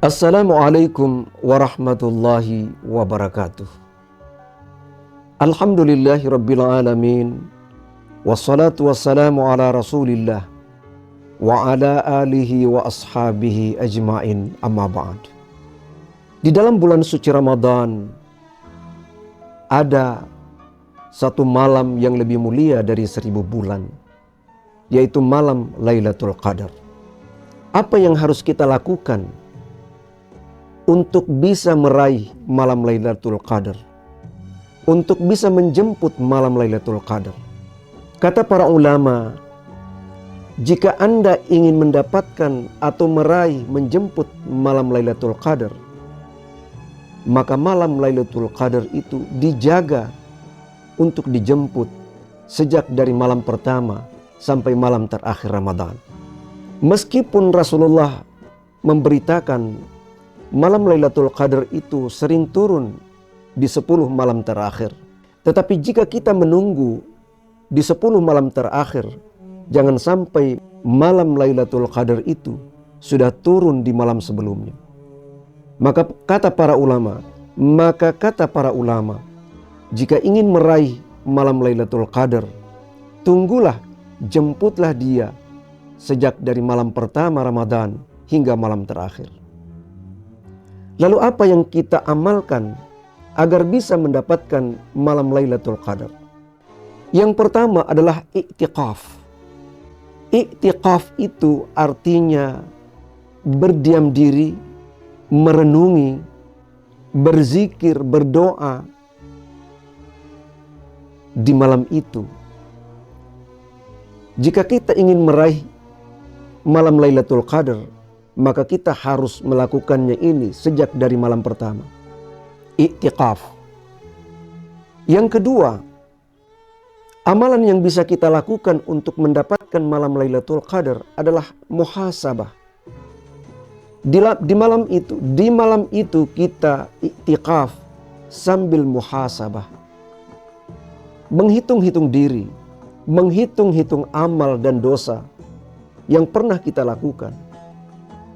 Assalamualaikum warahmatullahi wabarakatuh. Alhamdulillahi rabbil alamin. Wassalatu wassalamu ala rasulillah wa ala alihi wa ashabihi ajma'in, amma ba'd. Di dalam bulan suci Ramadan ada satu malam yang lebih mulia dari 1000 bulan, yaitu malam Lailatul Qadar. Apa yang harus kita lakukan untuk bisa meraih malam Lailatul Qadar, untuk bisa menjemput malam Lailatul Qadar? Kata para ulama, jika Anda ingin mendapatkan atau meraih, menjemput malam Lailatul Qadar, maka malam Lailatul Qadar itu dijaga untuk dijemput sejak dari malam pertama sampai malam terakhir Ramadan. Meskipun Rasulullah memberitakan malam Lailatul Qadar itu sering turun di 10 malam terakhir, tetapi jika kita menunggu di 10 malam terakhir, jangan sampai malam Lailatul Qadar itu sudah turun di malam sebelumnya. Maka kata para ulama, jika ingin meraih malam Lailatul Qadar, tunggulah, jemputlah dia sejak dari malam pertama Ramadan hingga malam terakhir. Lalu apa yang kita amalkan agar bisa mendapatkan malam Lailatul Qadar? Yang pertama adalah i'tikaf. I'tikaf itu artinya berdiam diri, merenungi, berzikir, berdoa di malam itu. Jika kita ingin meraih malam Lailatul Qadar, maka kita harus melakukannya ini sejak dari malam pertama. I'tikaf. Yang kedua, amalan yang bisa kita lakukan untuk mendapatkan malam Lailatul Qadar adalah muhasabah. Di malam itu kita i'tikaf sambil muhasabah. Menghitung-hitung diri, menghitung-hitung amal dan dosa yang pernah kita lakukan.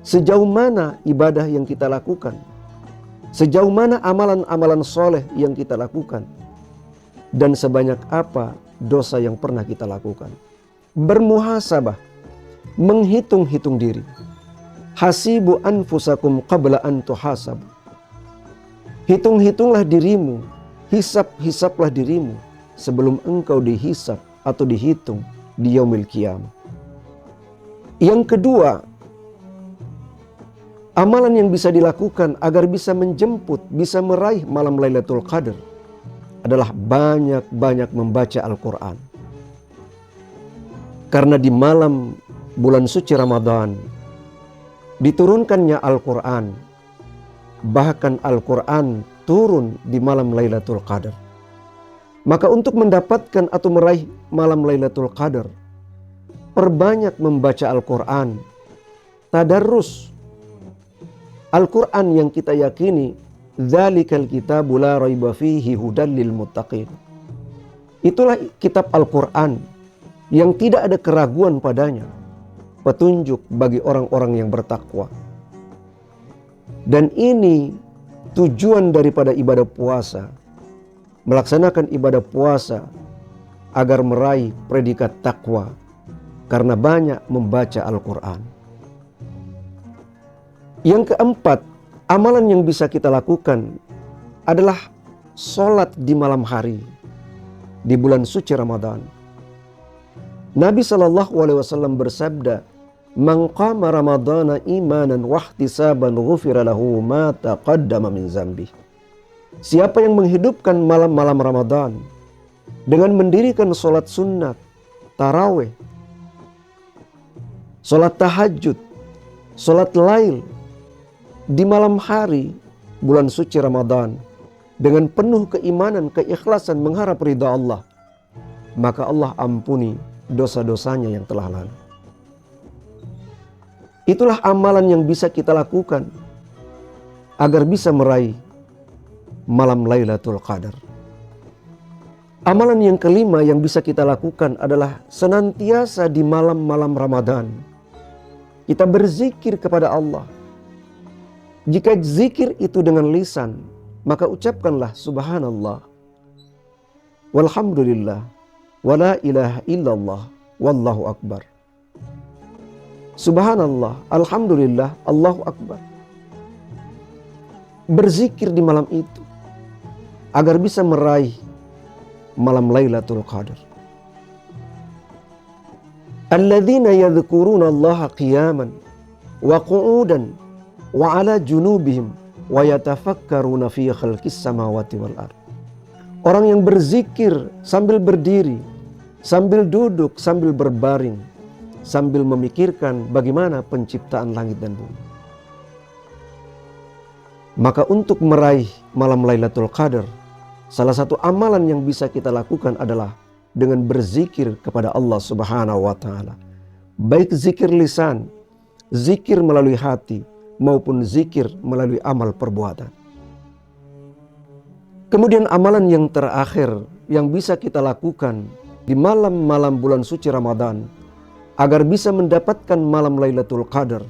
Sejauh mana ibadah yang kita lakukan, sejauh mana amalan-amalan soleh yang kita lakukan, dan sebanyak apa dosa yang pernah kita lakukan. Bermuhasabah, menghitung-hitung diri. Hasibu anfusakum qabla an tuhasabu. Hitung-hitunglah dirimu, hisap-hisaplah dirimu sebelum engkau dihisap atau dihitung di yaumil qiyamah. Yang kedua, amalan yang bisa dilakukan agar bisa menjemput, bisa meraih malam Lailatul Qadar adalah banyak-banyak membaca Al-Quran. Karena di malam bulan suci Ramadan diturunkannya Al-Quran. Bahkan Al-Quran turun di malam Lailatul Qadar. Maka untuk mendapatkan atau meraih malam Lailatul Qadar, perbanyak membaca Al-Quran, tadarrus. Al-Quran yang kita yakini, dzalikal kitabu la raiba fihi hudal lil muttaqin. Itulah kitab Al-Quran yang tidak ada keraguan padanya, petunjuk bagi orang-orang yang bertakwa. Dan ini tujuan daripada ibadah puasa, melaksanakan ibadah puasa agar meraih predikat takwa karena banyak membaca Al-Quran. Yang keempat, amalan yang bisa kita lakukan adalah sholat di malam hari di bulan suci Ramadan. Nabi SAW bersabda, "Man qama Ramadana imanan wahtisaban ghufira lahu ma taqaddama min zambi." Siapa yang menghidupkan malam-malam Ramadan dengan mendirikan sholat sunnat, tarawih, sholat tahajud, sholat lail di malam hari bulan suci Ramadan dengan penuh keimanan, keikhlasan, mengharap ridha Allah, maka Allah ampuni dosa-dosanya yang telah lalu. Itulah amalan yang bisa kita lakukan agar bisa meraih malam Lailatul Qadar. Amalan yang kelima yang bisa kita lakukan adalah senantiasa di malam-malam Ramadan kita berzikir kepada Allah. Jika zikir itu dengan lisan, maka ucapkanlah subhanallah, walhamdulillah, wala ilaha illallah, wallahu akbar. Subhanallah, alhamdulillah, Allahu akbar. Berzikir di malam itu agar bisa meraih malam Lailatul Qadar. Alladzina yadhkuruna Allaha qiyaman wa qu'udan wa ala junubihim wa yatafakkaruna fi khalqis samawati wal ard. Orang yang berzikir sambil berdiri, sambil duduk, sambil berbaring, sambil memikirkan bagaimana penciptaan langit dan bumi. Maka untuk meraih malam Lailatul Qadar, salah satu amalan yang bisa kita lakukan adalah dengan berzikir kepada Allah Subhanahu wa taala. Baik zikir lisan, zikir melalui hati, maupun zikir melalui amal perbuatan. Kemudian amalan yang terakhir yang bisa kita lakukan di malam-malam bulan suci Ramadan agar bisa mendapatkan malam Lailatul Qadar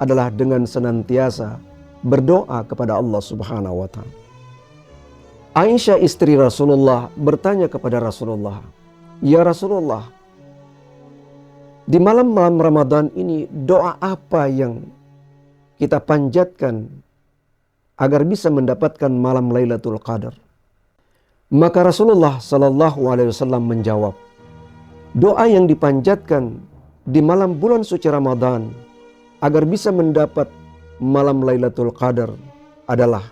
adalah dengan senantiasa berdoa kepada Allah Subhanahu wa taala. Aisyah istri Rasulullah bertanya kepada Rasulullah, "Ya Rasulullah, di malam-malam Ramadan ini doa apa yang kita panjatkan agar bisa mendapatkan malam Lailatul Qadar?" Maka Rasulullah sallallahu alaihi wasallam menjawab, doa yang dipanjatkan di malam bulan suci Ramadan agar bisa mendapat malam Lailatul Qadar adalah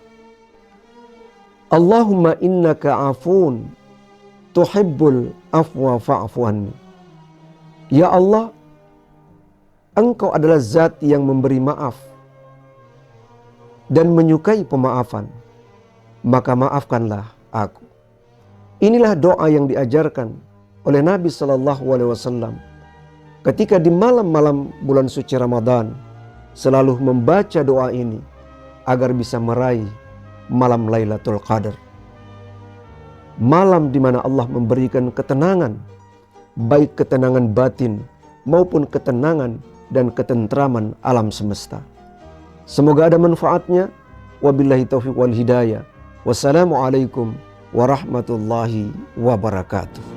Allahumma innaka afun tuhibbul afwa fa'fu anni. Ya Allah, Engkau adalah zat yang memberi maaf dan menyukai pemaafan, maka maafkanlah aku. Inilah doa yang diajarkan oleh Nabi SAW ketika di malam-malam bulan suci Ramadan selalu membaca doa ini agar bisa meraih malam Lailatul Qadar. Malam di mana Allah memberikan ketenangan, baik ketenangan batin maupun ketenangan dan ketentraman alam semesta. Semoga ada manfaatnya. Wabillahi taufiq wal hidayah. Wassalamualaikum warahmatullahi wabarakatuh.